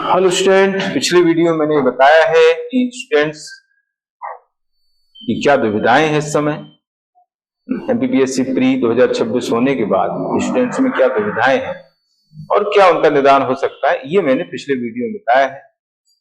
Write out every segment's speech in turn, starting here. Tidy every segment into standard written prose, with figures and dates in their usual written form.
Hello student, पिछले video में मैंने बताया है कि स्टूडेंट्स की क्या दुविधाएं हैं इस समय एमपीपीएससी प्री 2026 होने के बाद स्टूडेंट्स में क्या दुविधाएं हैं और क्या उनका निदान हो सकता है, ये मैंने पिछले वीडियो में बताया है।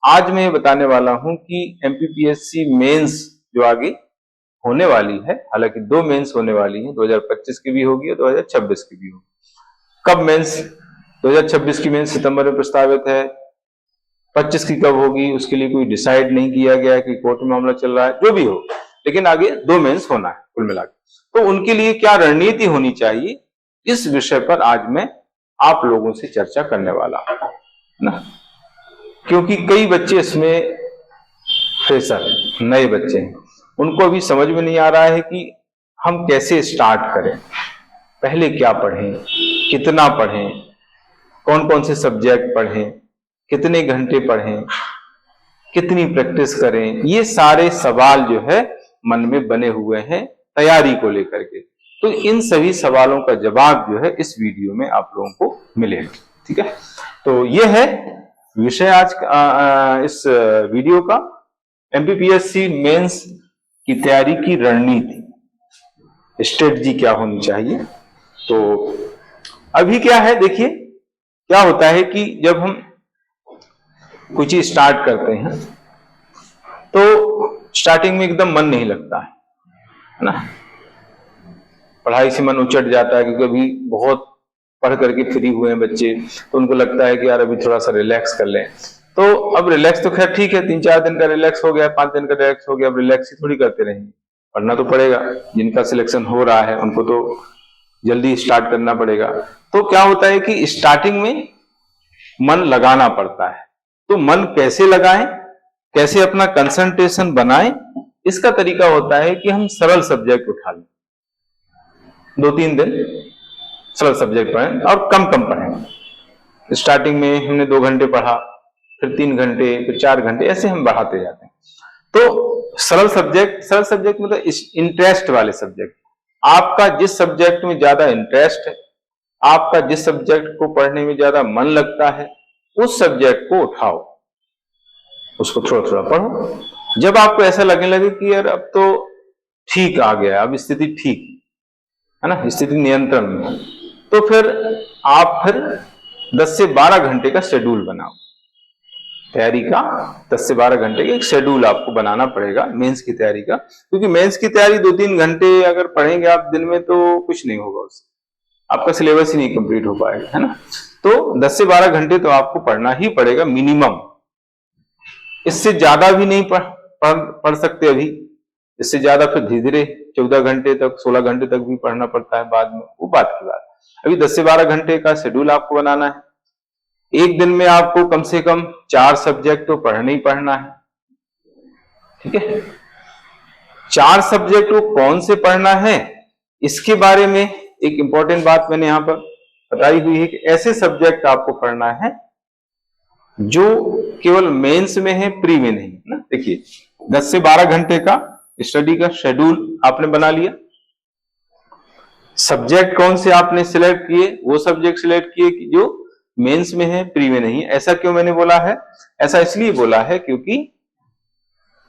आज मैं ये बताने वाला हूं कि एमपीपीएससी मेंस जो आगे होने वाली है, हालांकि 2 मेंस होने वाली है, 2025 की भी होगी और 2026 की भी होगी। कब मेंस? 2026 की मेंस सितंबर में प्रस्तावित है, 25 की कब होगी उसके लिए कोई डिसाइड नहीं किया गया है कि कोर्ट में मामला चल रहा है, जो भी हो, लेकिन आगे 2 मेंस होना है कुल मिलाकर। तो उनके लिए क्या रणनीति होनी चाहिए, इस विषय पर आज मैं आप लोगों से चर्चा करने वाला हूं ना, क्योंकि कई बच्चे इसमें फ्रेशर हैं, नए बच्चे हैं, उनको अभी समझ में नहीं आ रहा है कि हम कैसे स्टार्ट करें, पहले क्या पढ़ें, कितना पढ़ें, कौन कौन से सब्जेक्ट पढ़ें, कितने घंटे पढ़ें, कितनी प्रैक्टिस करें। ये सारे सवाल जो है मन में बने हुए हैं तैयारी को लेकर के। तो इन सभी सवालों का जवाब जो है इस वीडियो में आप लोगों को मिलेगा। ठीक है, तो ये है विषय आज इस वीडियो का, एमपीपीएससी मेंस की तैयारी की रणनीति, स्ट्रेटजी क्या होनी चाहिए। तो अभी क्या है, देखिए क्या होता है कि जब हम कोई चीज स्टार्ट करते हैं तो स्टार्टिंग में एकदम मन नहीं लगता है ना, पढ़ाई से मन उचट जाता है, क्योंकि अभी बहुत पढ़ करके फ्री हुए हैं बच्चे, तो उनको लगता है कि यार अभी थोड़ा सा रिलैक्स कर लें। तो अब रिलैक्स तो खैर ठीक है, 3-4 दिन का रिलैक्स हो गया, 5 दिन का रिलैक्स हो गया, अब रिलैक्स ही थोड़ी करते रहेंगे, पढ़ना तो पड़ेगा। जिनका सिलेक्शन हो रहा है उनको तो जल्दी स्टार्ट करना पड़ेगा। तो क्या होता है कि स्टार्टिंग में मन लगाना पड़ता है। तो मन कैसे लगाएं, कैसे अपना कंसंट्रेशन बनाएं, इसका तरीका होता है कि हम सरल सब्जेक्ट उठा लें, 2-3 दिन सरल सब्जेक्ट पढ़ें और कम कम पढ़ें। स्टार्टिंग में हमने 2 घंटे पढ़ा, फिर 3 घंटे, फिर 4 घंटे, ऐसे हम बढ़ाते जाते हैं। तो सरल सब्जेक्ट मतलब इंटरेस्ट वाले सब्जेक्ट, आपका जिस सब्जेक्ट में ज्यादा इंटरेस्ट है, आपका जिस सब्जेक्ट को पढ़ने में ज्यादा मन लगता है, उस सब्जेक्ट को उठाओ, उसको थोड़ा थोड़ा पढ़ो। जब आपको ऐसा लगने लगे कि यार अब तो ठीक आ गया, अब स्थिति ठीक है ना, स्थिति नियंत्रण में, तो फिर आप 10 से 12 घंटे का शेड्यूल बनाओ, तैयारी का 10 से 12 घंटे का एक शेड्यूल आपको बनाना पड़ेगा मेंस की तैयारी का। क्योंकि मेंस की तैयारी 2-3 घंटे अगर पढ़ेंगे आप दिन में तो कुछ नहीं होगा, उससे आपका सिलेबस ही नहीं कंप्लीट हो पाएगा, है ना। तो 10 से 12 घंटे तो आपको पढ़ना ही पड़ेगा मिनिमम, इससे ज्यादा भी नहीं पढ़ सकते अभी, इससे ज्यादा फिर धीरे धीरे 14 घंटे तक, 16 घंटे तक भी पढ़ना पड़ता है बाद में, वो बात की बात। अभी 10 से 12 घंटे का शेड्यूल आपको बनाना है। एक दिन में आपको कम से कम 4 सब्जेक्ट तो पढ़ना ही पढ़ना है। ठीक है, 4 सब्जेक्ट को कौन से पढ़ना है, इसके बारे में एक इंपॉर्टेंट बात मैंने यहां पर बताई हुई है कि ऐसे सब्जेक्ट आपको पढ़ना है जो केवल मेंस में है, प्री में नहीं, ना। देखिए 10 से 12 घंटे का स्टडी का शेड्यूल आपने बना लिया, सब्जेक्ट कौन से आपने सिलेक्ट किए, वो सब्जेक्ट सिलेक्ट किए कि जो मेंस में है, प्री में नहीं है। ऐसा क्यों मैंने बोला है? ऐसा इसलिए बोला है क्योंकि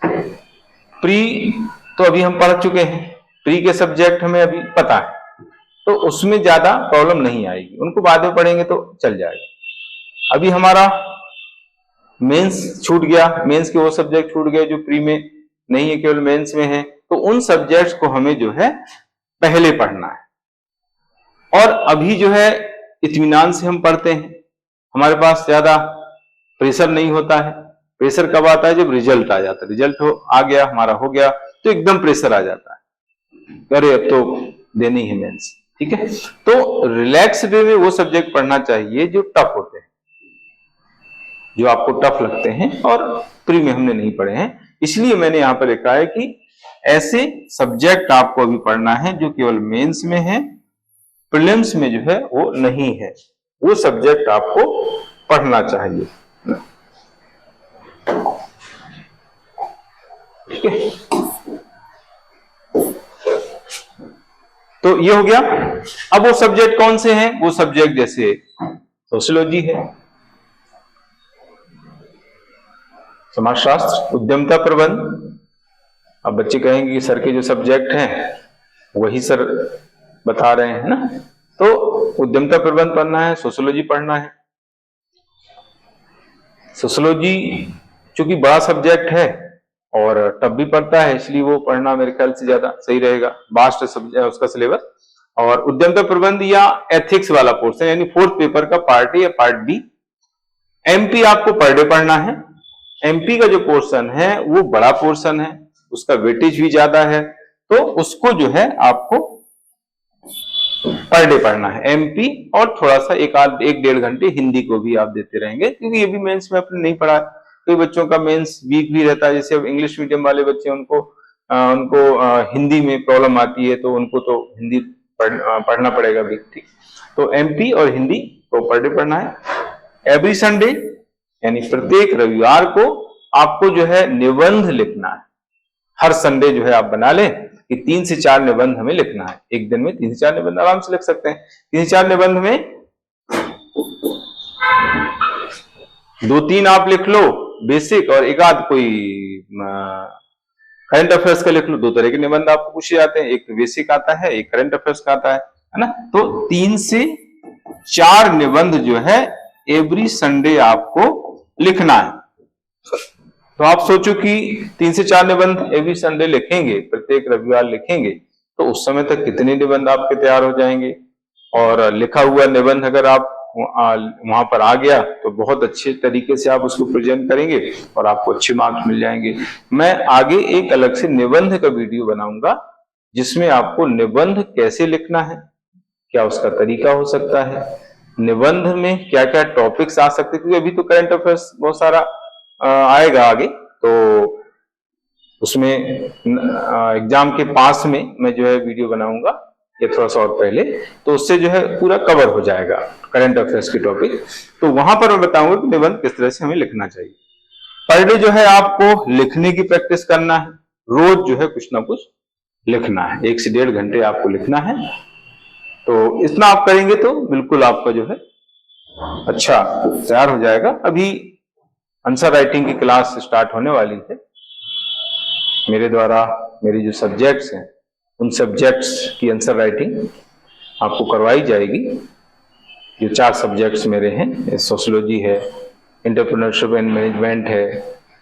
प्री तो अभी हम पढ़ चुके हैं, प्री के सब्जेक्ट हमें अभी पता है, तो उसमें ज्यादा प्रॉब्लम नहीं आएगी, उनको बाद में पढ़ेंगे तो चल जाएगा। अभी हमारा मेंस छूट गया, मेंस के वो सब्जेक्ट छूट गए जो प्री में नहीं है, केवल मेंस में है, तो उन सब्जेक्ट्स को हमें जो है पहले पढ़ना है। और अभी जो है इत्मीनान से हम पढ़ते हैं, हमारे पास ज्यादा प्रेशर नहीं होता है। प्रेशर कब आता है? जब रिजल्ट आ जाता है, रिजल्ट आ गया, हमारा हो गया, तो एकदम प्रेशर आ जाता है, अरे अब तो देनी है मेंस। ठीक है, तो रिलैक्स वे में वो सब्जेक्ट पढ़ना चाहिए जो टफ होते हैं, जो आपको टफ लगते हैं और प्री में हमने नहीं पढ़े हैं। इसलिए मैंने यहां पर लिखा है कि ऐसे सब्जेक्ट आपको अभी पढ़ना है जो केवल मेंस में है, प्रीलिम्स में जो है वो नहीं है, वो सब्जेक्ट आपको पढ़ना चाहिए। ठीक है, तो ये हो गया। अब वो सब्जेक्ट कौन से हैं? वो सब्जेक्ट जैसे सोशियोलॉजी है, समाजशास्त्र, उद्यमता प्रबंध। अब बच्चे कहेंगे कि सर के जो सब्जेक्ट हैं वही सर बता रहे हैं ना, तो उद्यमता प्रबंध पढ़ना है, सोशियोलॉजी पढ़ना है। सोशियोलॉजी चूंकि बड़ा सब्जेक्ट है और टफ भी पड़ता है, इसलिए वो पढ़ना मेरे ख्याल से ज्यादा सही रहेगा, वास्ट सब्जेक्ट उसका सिलेबस। और उद्यमता प्रबंध या एथिक्स वाला पोर्शन यानी फोर्थ पेपर का पार्ट ए या पार्ट बी। एमपी आपको पर डे पढ़ना है। एमपी का जो पोर्शन है वो बड़ा पोर्शन है, उसका वेटेज भी ज्यादा है, तो उसको जो है आपको पर डे पढ़ना है एमपी। और थोड़ा सा एक डेढ़ घंटे हिंदी को भी आप देते रहेंगे, क्योंकि ये भी मेंस में आपने नहीं पढ़ा। कई बच्चों का मेंस वीक भी रहता है, जैसे अब इंग्लिश मीडियम वाले बच्चे उनको हिंदी में प्रॉब्लम आती है, तो उनको तो हिंदी पढ़ना पड़ेगा भी। ठीक, तो एमपी और हिंदी को पर डे पढ़ना है। एवरी संडे यानी प्रत्येक रविवार को आपको जो है निबंध लिखना है। हर संडे जो है आप बना लें कि 3 से 4 निबंध हमें लिखना है। एक दिन में 3 से 4 निबंध आराम से लिख सकते हैं। 3 से 4 निबंध में 2-3 आप लिख लो बेसिक, और एक आध कोई करंट अफेयर्स का लिख लो। 2 तरह के निबंध आपको पूछे जाते हैं, एक बेसिक आता है, एक करंट अफेयर्स का आता है ना। तो 3 से 4 निबंध जो है एवरी संडे आपको लिखना है। तो आप सोचो कि 3 से 4 निबंध एवरी संडे लिखेंगे, प्रत्येक रविवार लिखेंगे, तो उस समय तक कितने निबंध आपके तैयार हो जाएंगे। और लिखा हुआ निबंध अगर आप वहां पर आ गया तो बहुत अच्छे तरीके से आप उसको प्रेजेंट करेंगे और आपको अच्छे मार्क्स मिल जाएंगे। मैं आगे एक अलग से निबंध का वीडियो बनाऊंगा, जिसमें आपको निबंध कैसे लिखना है, क्या उसका तरीका हो सकता है, निबंध में क्या क्या टॉपिक्स आ सकते हैं, क्योंकि अभी तो करंट अफेयर्स बहुत सारा आएगा आगे, तो उसमें एग्जाम के पास में मैं जो है वीडियो बनाऊंगा या थोड़ा सा और पहले, तो उससे जो है पूरा कवर हो जाएगा करंट अफेयर्स की टॉपिक। तो वहां पर मैं बताऊंगा कि निबंध किस तरह से हमें लिखना चाहिए। पर डे जो है आपको लिखने की प्रैक्टिस करना है, रोज जो है कुछ ना कुछ लिखना है, 1 से 1.5 घंटे आपको लिखना है। तो इतना आप करेंगे तो बिल्कुल आपका जो है अच्छा तैयार हो जाएगा। अभी आंसर राइटिंग की क्लास स्टार्ट होने वाली है मेरे द्वारा। मेरी जो सब्जेक्ट्स हैं उन सब्जेक्ट्स की आंसर राइटिंग आपको करवाई जाएगी। जो 4 सब्जेक्ट्स मेरे हैं, सोशियोलॉजी है, एंटरप्रेन्योरशिप एंड मैनेजमेंट है,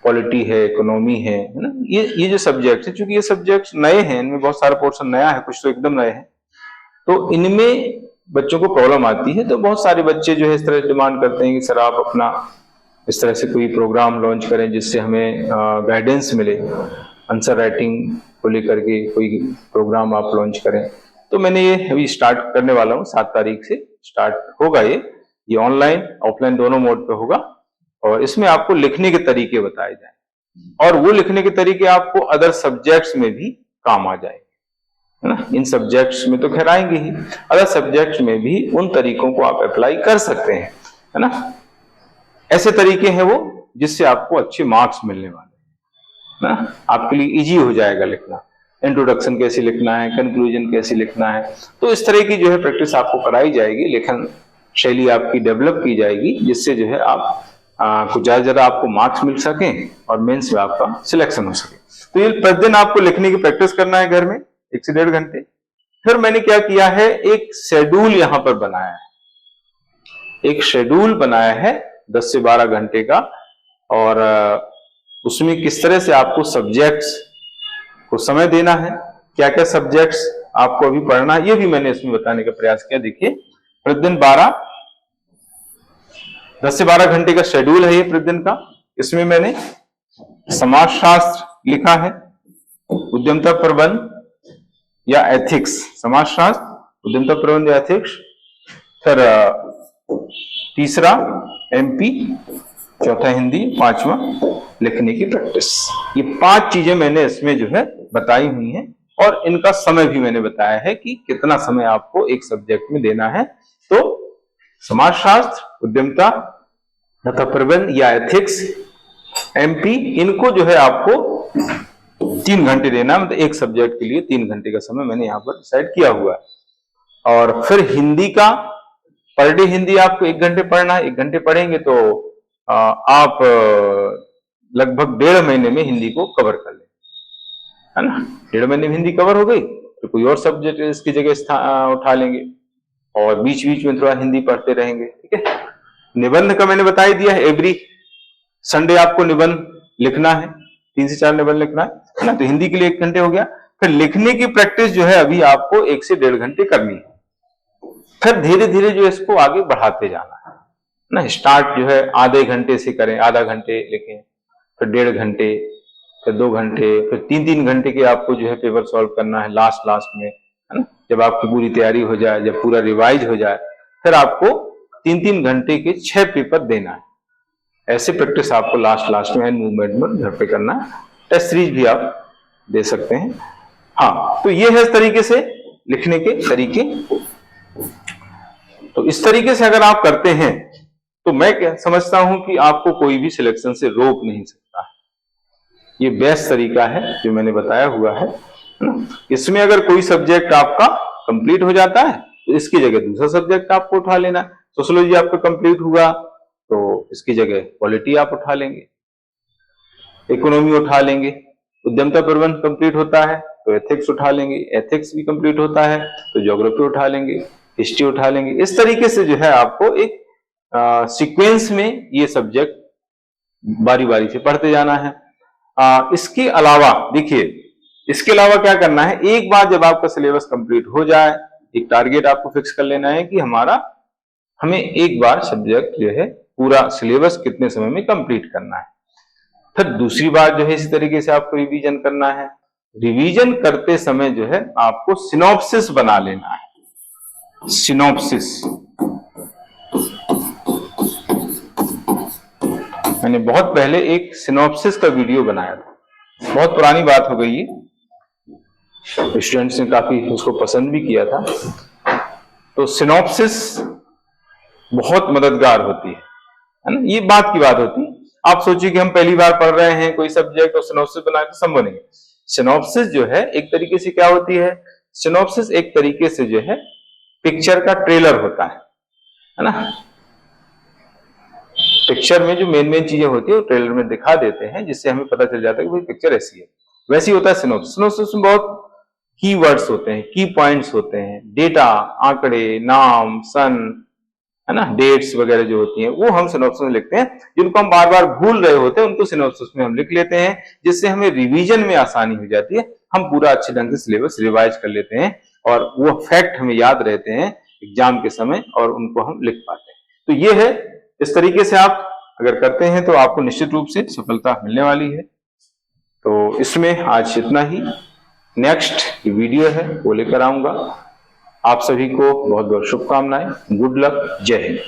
पॉलिटी है, इकोनॉमी है ना। ये जो सब्जेक्ट्स है, चूंकि ये सब्जेक्ट्स नए हैं, इनमें बहुत सारा पोर्शन नया है, कुछ तो एकदम नए हैं, तो इनमें बच्चों को प्रॉब्लम आती है। तो बहुत सारे बच्चे जो है इस तरह डिमांड करते हैं कि सर आप अपना इस तरह से कोई प्रोग्राम लॉन्च करें जिससे हमें गाइडेंस मिले, आंसर राइटिंग को लेकर के कोई प्रोग्राम आप लॉन्च करें। तो मैंने ये अभी स्टार्ट करने वाला हूँ, 7 तारीख से स्टार्ट होगा। ये ऑनलाइन ऑफलाइन दोनों मोड पे होगा, और इसमें आपको लिखने के तरीके बताए जाएं, और वो लिखने के तरीके आपको अदर सब्जेक्ट्स में भी काम आ जाएंगे, है ना। इन सब्जेक्ट्स में तो खैर आएंगे ही, अदर सब्जेक्ट्स में भी उन तरीकों को आप अप्लाई कर सकते हैं, है ना। ऐसे तरीके हैं वो जिससे आपको अच्छे मार्क्स मिलने वाले हैं ना। आपके लिए इजी हो जाएगा लिखना, इंट्रोडक्शन कैसे लिखना है, कंक्लूजन कैसे लिखना है। तो इस तरह की जो है प्रैक्टिस आपको कराई जाएगी, लेखन शैली आपकी डेवलप की जाएगी, जिससे जो है आप कुछ ज्यादा आपको मार्क्स मिल सकें और मेंस में आपका सिलेक्शन हो सके। तो ये प्रतिदिन आपको लिखने की प्रैक्टिस करना है घर में 1 से 1.5 घंटे। फिर मैंने क्या किया है, एक शेड्यूल यहां पर बनाया है, एक शेड्यूल बनाया है 10 से 12 घंटे का, और उसमें किस तरह से आपको सब्जेक्ट्स को समय देना है, क्या क्या सब्जेक्ट्स आपको अभी पढ़ना है, ये भी मैंने इसमें बताने का प्रयास किया। देखिए, प्रतिदिन 10 से 12 घंटे का शेड्यूल है ये प्रतिदिन का। इसमें मैंने समाजशास्त्र लिखा है, उद्यमता प्रबंध या एथिक्स, समाजशास्त्र, उद्यमता प्रबंध या एथिक्स, फिर तीसरा एमपी, चौथा हिंदी, 5वां लिखने की प्रैक्टिस। ये 5 चीजें मैंने इसमें जो है बताई हुई हैं, और इनका समय भी मैंने बताया है कि कितना समय आपको एक सब्जेक्ट में देना है। तो समाजशास्त्र, उद्यमता तथा प्रबंध या एथिक्स, एमपी, इनको जो है आपको 3 घंटे देना, मतलब एक सब्जेक्ट के लिए 3 घंटे का समय मैंने यहाँ पर डिसाइड किया हुआ है। और फिर हिंदी का पर डे हिंदी आपको 1 घंटे पढ़ना है। 1 घंटे पढ़ेंगे तो आप लगभग 1.5 महीने में हिंदी को कवर कर लें, है ना। 1.5 महीने में हिंदी कवर हो गई तो कोई और सब्जेक्ट इसकी जगह उठा लेंगे और बीच बीच में थोड़ा हिंदी पढ़ते रहेंगे, ठीक है। निबंध का मैंने बता ही दिया है, एवरी संडे आपको निबंध लिखना है, 3 से 4 निबंध लिखना है ना। तो हिंदी के लिए 1 घंटे हो गया। फिर लिखने की प्रैक्टिस जो है अभी आपको 1 से 1.5 घंटे करनी है। फिर धीरे धीरे जो इसको आगे बढ़ाते जाना है ना। स्टार्ट जो है आधे घंटे से करें, आधा घंटे लिखें, फिर 1.5 घंटे, फिर 2 घंटे, फिर 3-3 घंटे के आपको जो है पेपर सॉल्व करना है लास्ट में, है ना। जब आपकी पूरी तैयारी हो जाए, जब पूरा रिवाइज हो जाए, फिर आपको 3-3 घंटे के 6 पेपर देना है। ऐसे प्रैक्टिस आपको लास्ट में मूवमेंट में घर पे करना है। टेस्ट सीरीज भी आप दे सकते हैं। हाँ, तो ये है इस तरीके से लिखने के तरीके। तो इस तरीके से अगर आप करते हैं तो मैं क्या समझता हूं कि आपको कोई भी सिलेक्शन से रोक नहीं सकता है। ये बेस्ट तरीका है जो मैंने बताया हुआ है ना। इसमें अगर कोई सब्जेक्ट आपका कंप्लीट हो जाता है तो इसकी जगह दूसरा सब्जेक्ट आपको उठा लेना है। सोशियोलॉजी आपका कंप्लीट हुआ तो इसकी जगह पॉलिटी आप उठा लेंगे, इकोनॉमी उठा लेंगे। उद्यमता प्रबंधन कंप्लीट होता है तो एथिक्स उठा लेंगे, एथिक्स भी कंप्लीट होता है तो ज्योग्राफी उठा लेंगे, हिस्ट्री उठा लेंगे। इस तरीके से जो है आपको एक सीक्वेंस में ये सब्जेक्ट बारी बारी से पढ़ते जाना है। इसके अलावा देखिए, इसके अलावा क्या करना है, एक बार जब आपका सिलेबस कंप्लीट हो जाए, एक टारगेट आपको फिक्स कर लेना है कि हमें एक बार सब्जेक्ट जो है पूरा सिलेबस कितने समय में कंप्लीट करना है। फिर दूसरी बात जो है इसी तरीके से आपको रिवीजन करना है। रिवीजन करते समय जो है आपको सिनॉप्सिस बना लेना है। सिनॉप्सिस मैंने बहुत पहले एक सिनॉप्सिस का वीडियो बनाया था, बहुत पुरानी बात हो गई है, स्टूडेंट्स ने काफी उसको पसंद भी किया था। तो सिनॉप्सिस बहुत मददगार होती है ना। ये बात की बात होती है। आप सोचिए कि हम पहली बार पढ़ रहे हैं कोई सब्जेक्ट और सिनॉप्सिस बनाए तो संभव नहीं। सिनॉप्सिस जो है एक तरीके से क्या होती है, सिनॉप्सिस एक तरीके से जो है पिक्चर का ट्रेलर होता है ना। पिक्चर में जो मेन चीजें होती है वो ट्रेलर में दिखा देते हैं, जिससे हमें पता चल जाता है कि भाई पिक्चर ऐसी है। वैसे ही होता है सिनॉप्सिस। सिनॉप्सिस में बहुत कीवर्ड्स होते हैं, की पॉइंट्स होते हैं, डेटा, आंकड़े, नाम, सन, है ना, डेट्स वगैरह जो होती हैं वो हम सिनॉप्सिस में लिखते हैं। जिनको हम बार बार भूल रहे होते हैं उनको सिनॉप्सिस में हम लिख लेते हैं, जिससे हमें रिवीजन में आसानी हो जाती है। हम पूरा अच्छे ढंग से सिलेबस रिवाइज कर लेते हैं और वो फैक्ट हमें याद रहते हैं एग्जाम के समय और उनको हम लिख पाते हैं। तो ये है, इस तरीके से आप अगर करते हैं तो आपको निश्चित रूप से सफलता मिलने वाली है। तो इसमें आज इतना ही। नेक्स्ट वीडियो है वो लेकर आऊंगा। आप सभी को बहुत बहुत शुभकामनाएं। Good luck. जय हिंद।